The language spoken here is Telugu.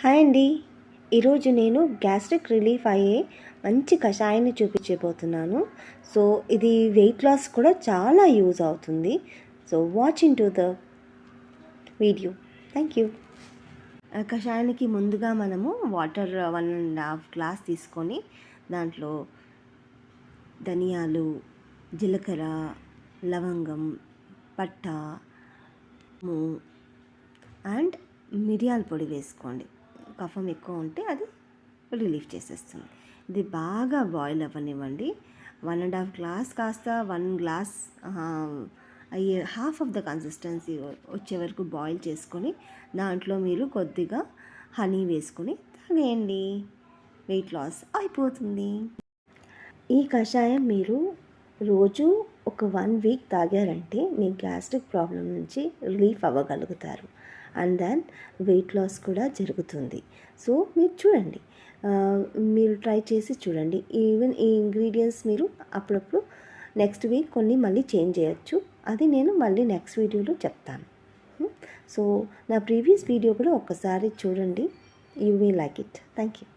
హాయ్ అండి. ఈరోజు నేను గ్యాస్ట్రిక్ రిలీఫ్ అయ్యే మంచి కషాయాన్ని చూపించబోతున్నాను. సో ఇది వెయిట్ లాస్ కూడా చాలా యూజ్ అవుతుంది. So watch in to the video. Thank you. కషాయానికి ముందుగా మనము వాటర్ 1.5 గ్లాస్ తీసుకొని దాంట్లో ధనియాలు, జీలకర్ర, లవంగం, పట్ట అండ్ మిరియాల పొడి వేసుకోండి. కఫం ఎక్కువ ఉంటే అది రిలీఫ్ చేసేస్తుంది. ఇది బాగా బాయిల్ అవ్వనివ్వండి. 1.5 గ్లాస్ కాస్త 1 గ్లాస్ అయ్యే హాఫ్ ఆఫ్ ద కన్సిస్టెన్సీ వచ్చే వరకు బాయిల్ చేసుకొని దాంట్లో మీరు కొద్దిగా హనీ వేసుకొని తాగేయండి. వెయిట్ లాస్ అయిపోతుంది. ఈ కషాయం మీరు రోజు ఒక 1 వీక్ తాగారంటే మీ గ్యాస్ట్రిక్ ప్రాబ్లం నుంచి రిలీఫ్ అవ్వగలుగుతారు. అండ్ దెన్ వెయిట్ లాస్ కూడా జరుగుతుంది. సో మీరు చూడండి, మీరు ట్రై చేసి చూడండి. ఈవెన్ ఈ ఇంగ్రీడియంట్స్ మీరు అప్పుడప్పుడు నెక్స్ట్ వీక్ కొన్ని మళ్ళీ చేంజ్ చేయొచ్చు. అది నేను మళ్ళీ నెక్స్ట్ వీడియోలో చెప్తాను. సో నా ప్రీవియస్ వీడియో కూడా ఒక్కసారి చూడండి. You will like it. Thank you.